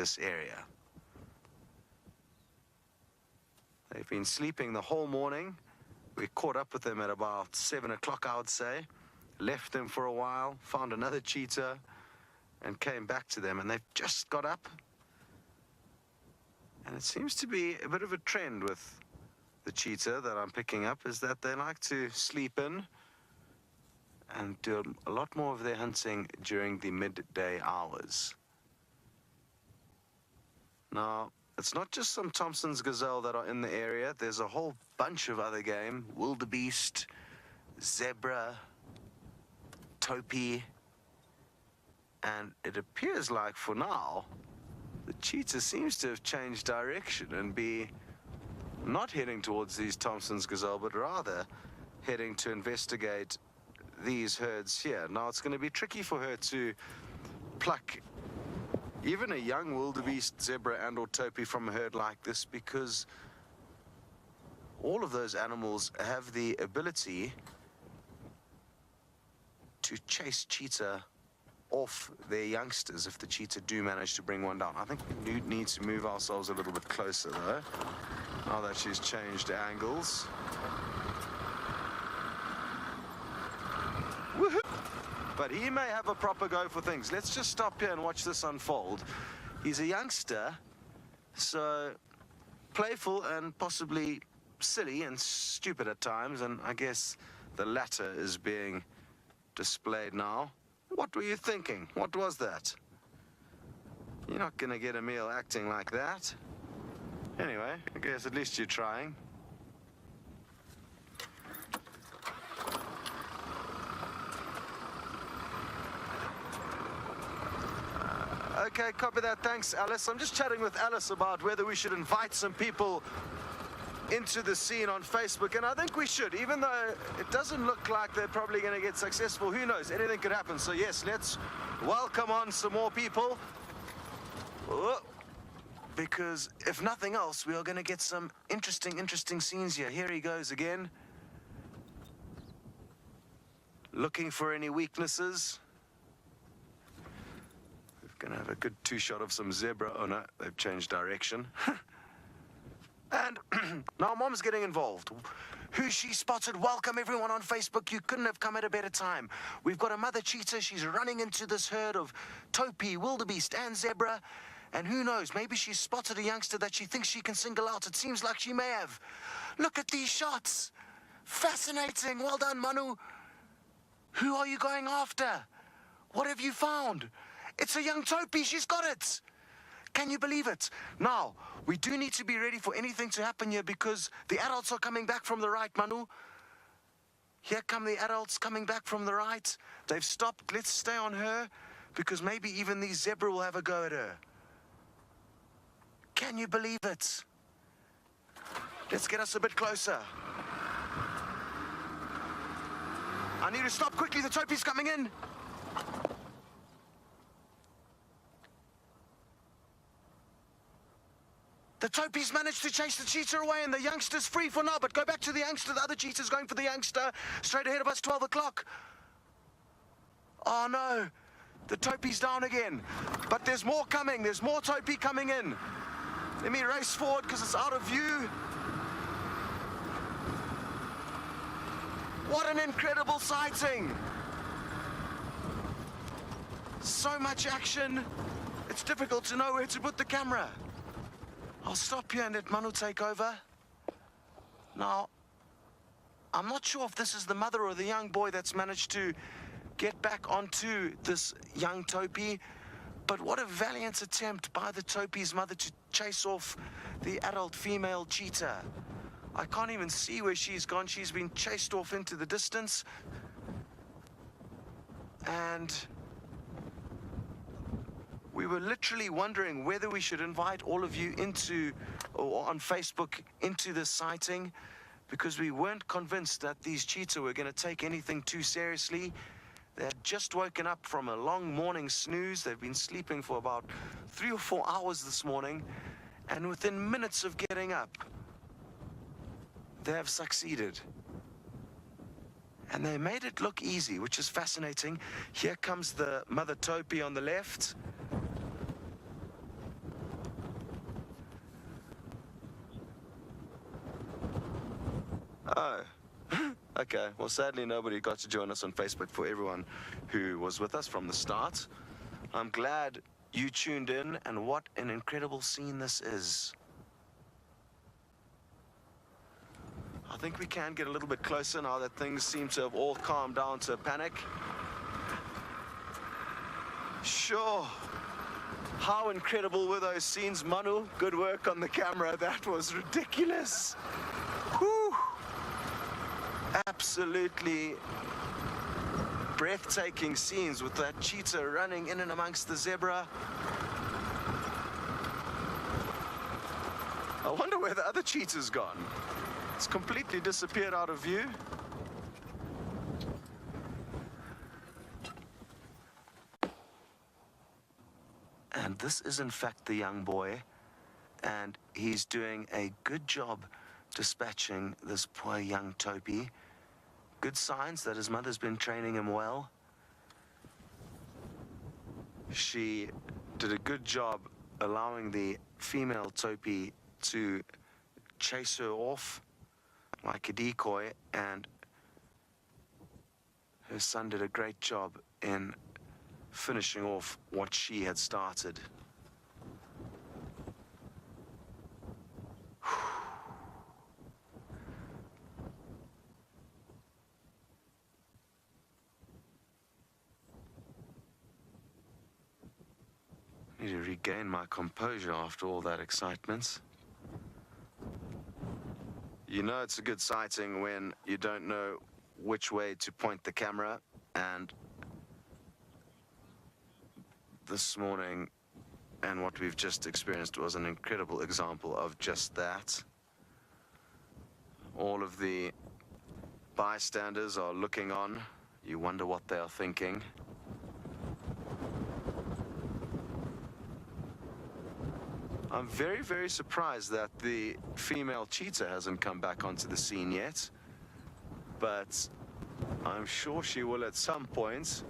this area. They've been sleeping the whole morning. We caught up with them at about 7 o'clock, I would say. Left them for a while, found another cheetah, and came back to them. And they've just got up. And it seems to be a bit of a trend with the cheetah that I'm picking up, is that they like to sleep in and do a lot more of their hunting during the midday hours. Now, it's not just some Thompson's gazelle that are in the area. There's a whole bunch of other game: wildebeest, zebra, topi, and it appears like for now the cheetah seems to have changed direction and be not heading towards these Thompson's gazelle, but rather heading to investigate these herds here. Now, it's going to be tricky for her to pluck even a young wildebeest, zebra, and or topi from a herd like this, because all of those animals have the ability to chase cheetah off their youngsters if the cheetah do manage to bring one down. I think we need to move ourselves a little bit closer, though, now that she's changed angles. Woohoo! But he may have a proper go for things. Let's just stop here and watch this unfold. He's a youngster, so playful and possibly silly and stupid at times, and I guess the latter is being displayed now. What were you thinking? What was that? You're not going to get a meal acting like that. Anyway, I guess at least you're trying. Okay, copy that. Thanks, Alice. I'm just chatting with Alice about whether we should invite some people into the scene on Facebook, and I think we should, even though it doesn't look like they're probably going to get successful. Who knows? Anything could happen. So yes, let's welcome on some more people. Because if nothing else, we are going to get some interesting scenes here. Here he goes again. Looking for any weaknesses. We're going to have a good two-shot of some zebra. Oh no, they've changed direction. And now Mom's getting involved. Who she spotted? Welcome everyone on Facebook. You couldn't have come at a better time. We've got a mother cheetah. She's running into this herd of topi, wildebeest, and zebra. And who knows, maybe she's spotted a youngster that she thinks she can single out. It seems like she may have. Look at these shots. Fascinating. Well done, Manu. Who are you going after? What have you found? It's a young topi. She's got it. Can you believe it? Now, we do need to be ready for anything to happen here, because the adults are coming back from the right, Manu. Here come the adults coming back from the right. They've stopped. Let's stay on her, because maybe even these zebra will have a go at her. Can you believe it? Let's get us a bit closer. I need to stop quickly. The topi's coming in. The topi's managed to chase the cheetah away, and the youngster's free for now. But go back to the youngster. The other cheetah's going for the youngster. Straight ahead of us, 12 o'clock. Oh, no. The topi's down again. But there's more coming. There's more topi coming in. Let me race forward because it's out of view. What an incredible sighting. So much action. It's difficult to know where to put the camera. I'll stop here and let Manu take over. Now, I'm not sure if this is the mother or the young boy that's managed to get back onto this young topi, but what a valiant attempt by the topi's mother to chase off the adult female cheetah. I can't even see where she's gone. She's been chased off into the distance. And we were literally wondering whether we should invite all of you into, or on Facebook, into this sighting, because we weren't convinced that these cheetah were going to take anything too seriously. They had just woken up from a long morning snooze. They've been sleeping for about 3 or 4 hours this morning, and within minutes of getting up, they have succeeded. And they made it look easy, which is fascinating. Here comes the mother topi on the left. Oh, okay. Well, sadly, nobody got to join us on Facebook. For everyone who was with us from the start, I'm glad you tuned in, and what an incredible scene this is. I think we can get a little bit closer now that things seem to have all calmed down to a panic. Sure. How incredible were those scenes, Manu? Good work on the camera. That was ridiculous. Whew. Absolutely breathtaking scenes with that cheetah running in and amongst the zebra. I wonder where the other cheetah's gone. It's completely disappeared out of view. And this is in fact the young boy, and he's doing a good job dispatching this poor young Topi. Good signs that his mother's been training him well. She did a good job allowing the female Topi to chase her off like a decoy, and her son did a great job in finishing off what she had started. I need to regain my composure after all that excitement. You know it's a good sighting when you don't know which way to point the camera, and this morning and what we've just experienced was an incredible example of just that. All of the bystanders are looking on. You wonder what they are thinking. I'm very, very surprised that the female cheetah hasn't come back onto the scene yet, but I'm sure she will at some point.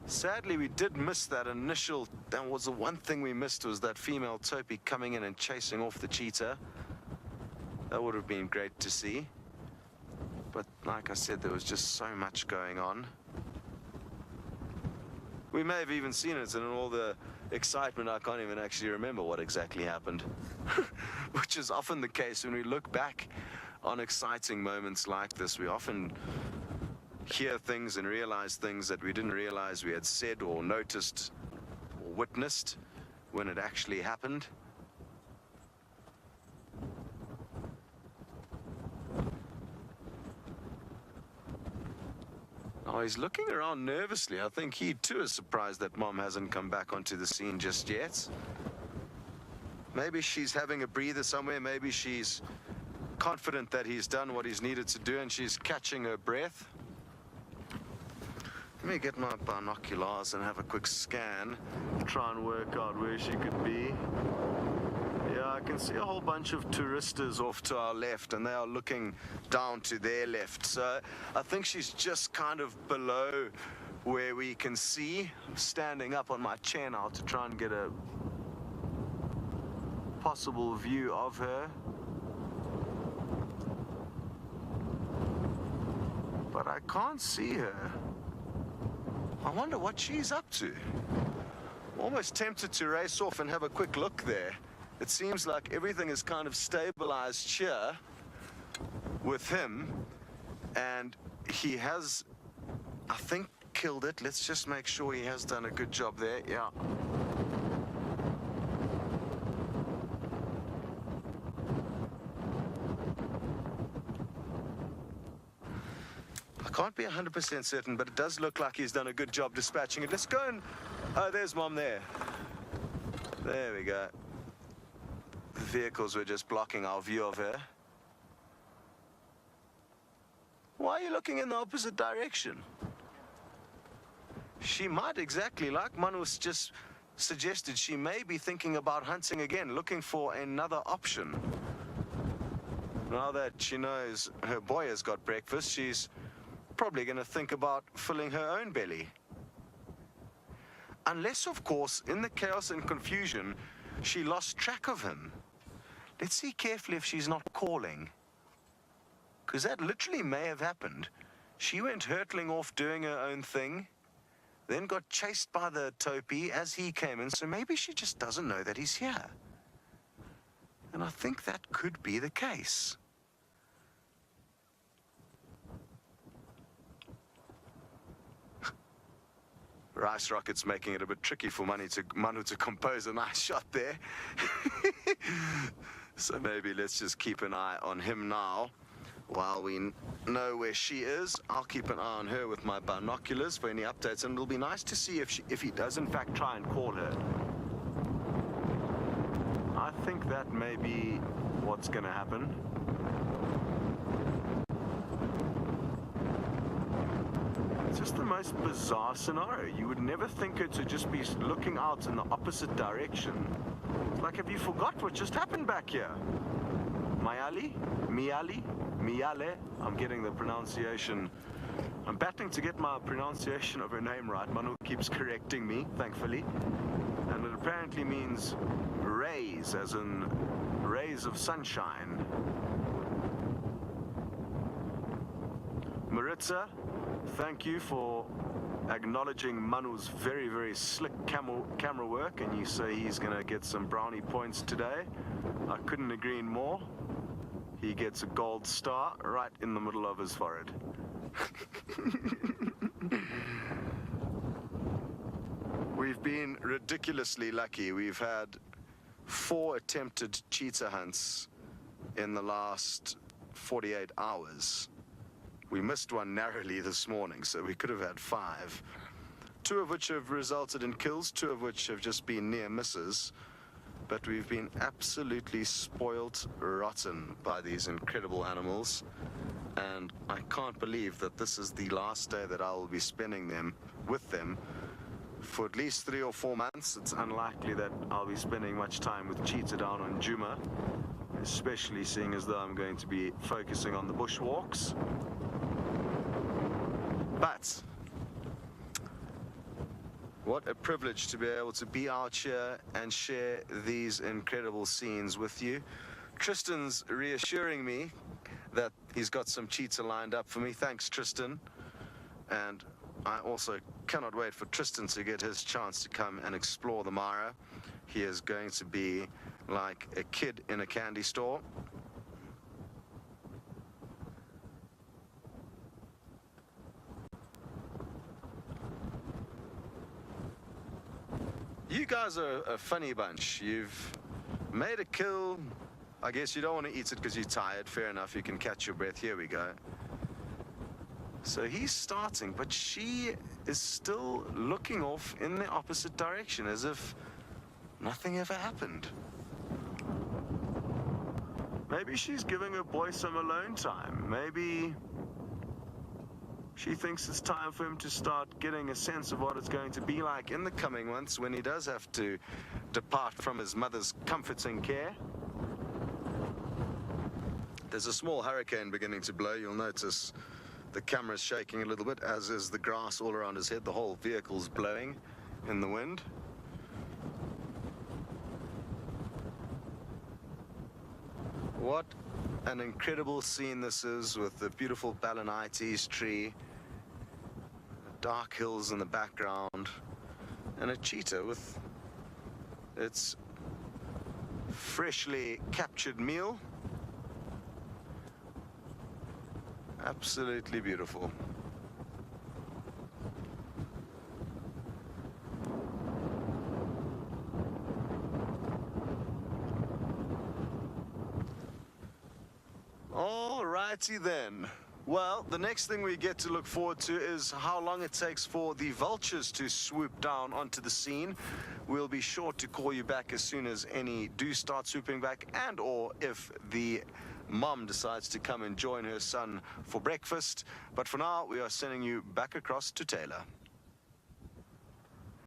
Sadly, we did miss that initial. That was the one thing we missed, was that female Topi coming in and chasing off the cheetah. That would have been great to see. But like I said, there was just so much going on. We may have even seen it, and in all the excitement, I can't even actually remember what exactly happened. Which is often the case when we look back on exciting moments like this. We often hear things and realize things that we didn't realize we had said or noticed or witnessed when it actually happened. Oh, he's looking around nervously. I think he too is surprised that Mom hasn't come back onto the scene just yet. Maybe she's having a breather somewhere. Maybe she's confident that he's done what he's needed to do and she's catching her breath. Let me get my binoculars and have a quick scan, try and work out where she could be. Yeah, I can see a whole bunch of touristas off to our left, and they are looking down to their left. So I think she's just kind of below where we can see. I'm standing up on my chair now to try and get a possible view of her. But I can't see her. I wonder what she's up to. I'm almost tempted to race off and have a quick look there. It seems like everything is kind of stabilized here with him, and he has, I think, killed it. Let's just make sure he has done a good job there. Yeah. I can't be 100% certain, but it does look like he's done a good job dispatching it. Let's go and... Oh, there's Mom there. There we go. The vehicles were just blocking our view of her. Why are you looking in the opposite direction? She might, exactly like Manus just suggested, she may be thinking about hunting again, looking for another option. Now that she knows her boy has got breakfast, she's probably going to think about filling her own belly. Unless, of course, in the chaos and confusion, she lost track of him. Let's see carefully if she's not calling. Because that literally may have happened. She went hurtling off doing her own thing, then got chased by the topi as he came in, so maybe she just doesn't know that he's here. And I think that could be the case. Rice Rocket's making it a bit tricky for Manu to compose a nice shot there. So maybe let's just keep an eye on him now. While we know where she is, I'll keep an eye on her with my binoculars for any updates, and it'll be nice to see if he does in fact try and call her. I think that may be what's going to happen. It's just the most bizarre scenario. You would never think her to just be looking out in the opposite direction. It's like, have you forgot what just happened back here? Majali? Miale? I'm getting the pronunciation. I'm battling to get my pronunciation of her name right. Manu keeps correcting me, thankfully. And it apparently means rays, as in rays of sunshine. Maritza, thank you for acknowledging Manu's very, very slick camera work, and you say he's going to get some brownie points today. I couldn't agree more. He gets a gold star right in the middle of his forehead. We've been ridiculously lucky. We've had 4 attempted cheetah hunts in the last 48 hours. We missed one narrowly this morning, so we could have had 5. 2 of which have resulted in kills, 2 of which have just been near misses. But we've been absolutely spoilt rotten by these incredible animals. And I can't believe that this is the last day that I will be spending with them for at least 3 or 4 months. It's unlikely that I'll be spending much time with cheetah down on Juma, especially seeing as though I'm going to be focusing on the bushwalks. But what a privilege to be able to be out here and share these incredible scenes with you. Tristan's reassuring me that he's got some cheetah lined up for me. Thanks, Tristan. And I also cannot wait for Tristan to get his chance to come and explore the Mara. He is going to be like a kid in a candy store. You guys are a funny bunch. You've made a kill. I guess you don't want to eat it because you're tired. Fair enough, you can catch your breath. Here we go. So he's starting, but she is still looking off in the opposite direction as if nothing ever happened. Maybe she's giving her boy some alone time. Maybe she thinks it's time for him to start getting a sense of what it's going to be like in the coming months when he does have to depart from his mother's comforting care. There's a small hurricane beginning to blow. You'll notice the camera's shaking a little bit, as is the grass all around his head. The whole vehicle's blowing in the wind. What an incredible scene this is, with the beautiful balanites tree, dark hills in the background, and a cheetah with its freshly captured meal. Absolutely beautiful. All righty then. Well, the next thing we get to look forward to is how long it takes for the vultures to swoop down onto the scene. We'll be sure to call you back as soon as any do start swooping back, and or if the mom decides to come and join her son for breakfast. But for now, we are sending you back across to Taylor.